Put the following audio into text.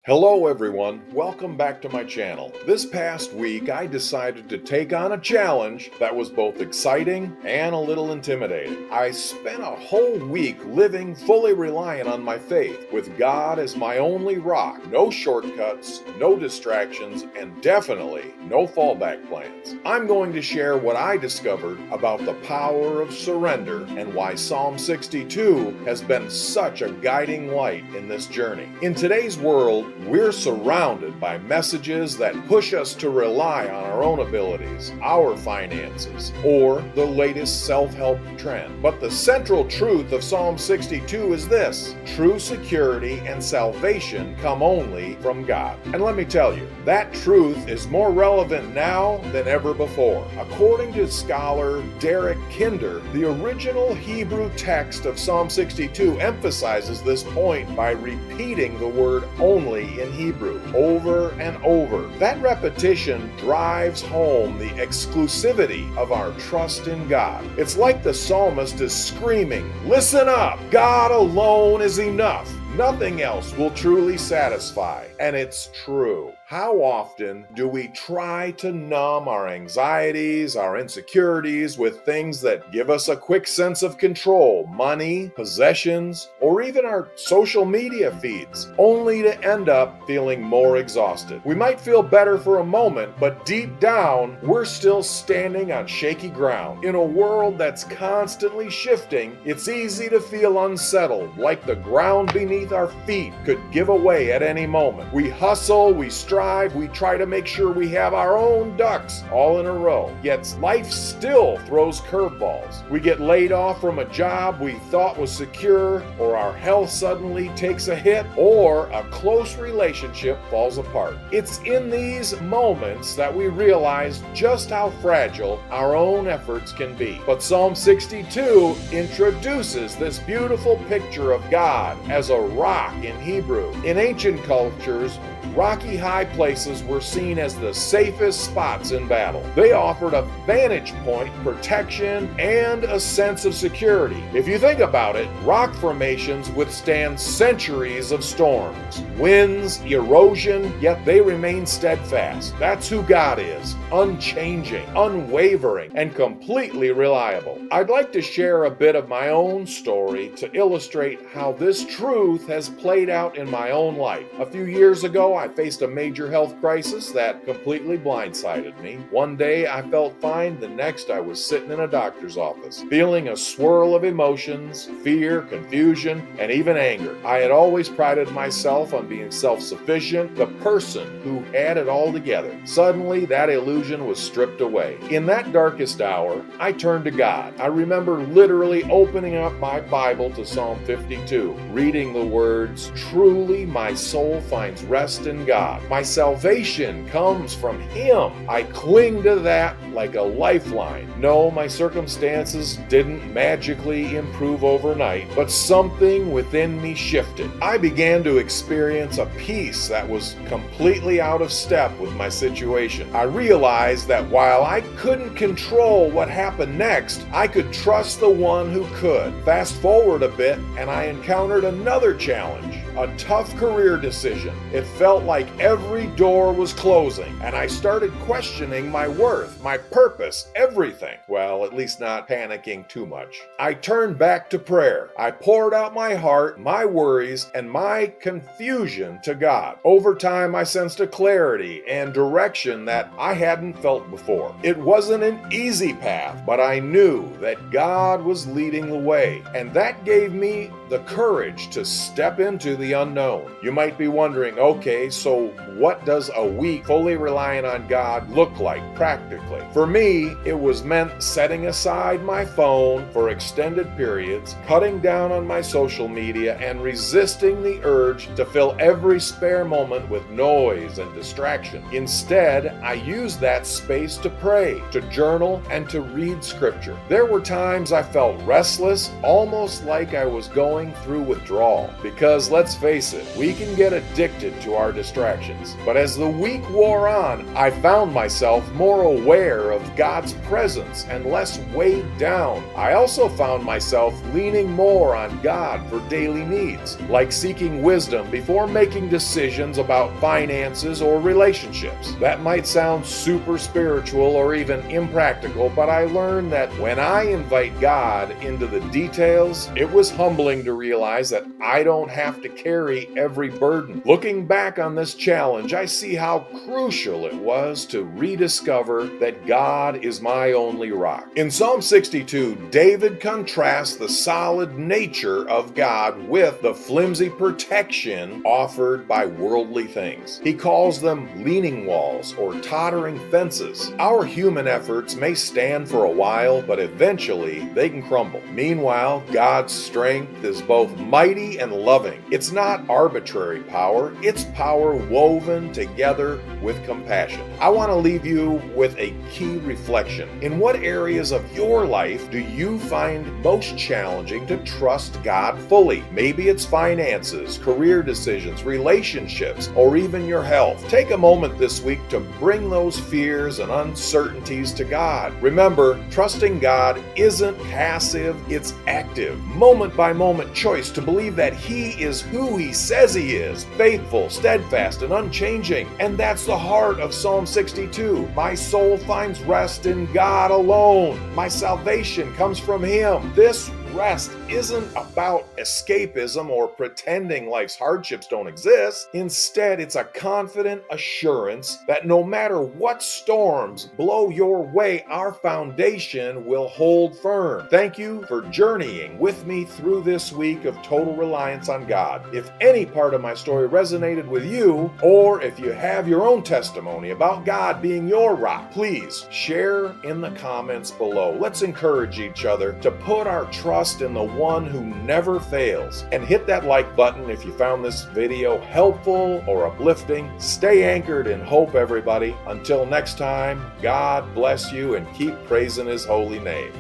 Hello everyone, welcome back to my channel. This past week I decided to take on a challenge that was both exciting and a little intimidating. I spent a whole week living fully reliant on my faith, with God as my only rock. No shortcuts, no distractions, and definitely no fallback plans. I'm going to share what I discovered about the power of surrender and why Psalm 62 has been such a guiding light in this journey. In today's world, we're surrounded by messages that push us to rely on our own abilities, our finances, or the latest self-help trend. But the central truth of Psalm 62 is this: true security and salvation come only from God. And let me tell you, that truth is more relevant now than ever before. According to scholar Derek Kidner, the original Hebrew text of Psalm 62 emphasizes this point by repeating the word only in Hebrew over and over. That repetition drives home the exclusivity of our trust in God. It's like the psalmist is screaming, "Listen up! God alone is enough. Nothing else will truly satisfy." And it's true. How often do we try to numb our anxieties, our insecurities with things that give us a quick sense of control, money, possessions, or even our social media feeds, only to end up feeling more exhausted? We might feel better for a moment, but deep down, we're still standing on shaky ground. In a world that's constantly shifting, it's easy to feel unsettled, like the ground beneath our feet could give away at any moment. We hustle, we strive, we try to make sure we have our own ducks all in a row. Yet life still throws curveballs. We get laid off from a job we thought was secure, or our health suddenly takes a hit, or a close relationship falls apart. It's in these moments that we realize just how fragile our own efforts can be. But Psalm 62 introduces this beautiful picture of God as a rock in Hebrew. In ancient cultures, rocky high places were seen as the safest spots in battle. They offered a vantage point, protection, and a sense of security. If you think about it, rock formations withstand centuries of storms, winds, erosion, yet they remain steadfast. That's who God is: unchanging, unwavering, and completely reliable. I'd like to share a bit of my own story to illustrate how this truth has played out in my own life. A few years ago, I faced a major health crisis that completely blindsided me. One day I felt fine, the next I was sitting in a doctor's office, feeling a swirl of emotions, fear, confusion, and even anger. I had always prided myself on being self-sufficient, the person who had it all together. Suddenly, that illusion was stripped away. In that darkest hour, I turned to God. I remember literally opening up my Bible to Psalm 52, reading the words, "Truly my soul finds rest in God. My salvation comes from Him." I cling to that like a lifeline. No, my circumstances didn't magically improve overnight, but something within me shifted. I began to experience a peace that was completely out of step with my situation. I realized that while I couldn't control what happened next, I could trust the one who could. Fast forward a bit, and I encountered another challenge. A tough career decision. It felt like every door was closing, and I started questioning my worth, my purpose, everything. Well, at least not panicking too much. I turned back to prayer. I poured out my heart, my worries, and my confusion to God. Over time, I sensed a clarity and direction that I hadn't felt before. It wasn't an easy path, but I knew that God was leading the way, and that gave me the courage to step into the unknown. You might be wondering, okay, so what does a week fully relying on God look like practically? For me, it was meant setting aside my phone for extended periods, cutting down on my social media, and resisting the urge to fill every spare moment with noise and distraction. Instead, I used that space to pray, to journal, and to read scripture. There were times I felt restless, almost like I was going battling through withdrawal. Because let's face it, we can get addicted to our distractions. But as the week wore on, I found myself more aware of God's presence and less weighed down. I also found myself leaning more on God for daily needs, like seeking wisdom before making decisions about finances or relationships. That might sound super spiritual or even impractical, but I learned that when I invite God into the details, it was humbling to realize that I don't have to carry every burden. Looking back on this challenge, I see how crucial it was to rediscover that God is my only rock. In Psalm 62, David contrasts the solid nature of God with the flimsy protection offered by worldly things. He calls them leaning walls or tottering fences. Our human efforts may stand for a while, but eventually they can crumble. Meanwhile, God's strength is both mighty and loving. It's not arbitrary power, it's power woven together with compassion. I want to leave you with a key reflection. In what areas of your life do you find most challenging to trust God fully? Maybe it's finances, career decisions, relationships, or even your health. Take a moment this week to bring those fears and uncertainties to God. Remember, trusting God isn't passive, it's active. Moment by moment choice to believe that He is who He says He is, faithful, steadfast, and unchanging. And that's the heart of Psalm 62. My soul finds rest in God alone. My salvation comes from Him. This rest isn't about escapism or pretending life's hardships don't exist. Instead, it's a confident assurance that no matter what storms blow your way, our foundation will hold firm. Thank you for journeying with me through this week of total reliance on God. If any part of my story resonated with you, or if you have your own testimony about God being your rock, please share in the comments below. Let's encourage each other to put our trust in the one who never fails. And hit that like button if you found this video helpful or uplifting. Stay anchored in hope, everybody. Until next time, God bless you and keep praising His holy name.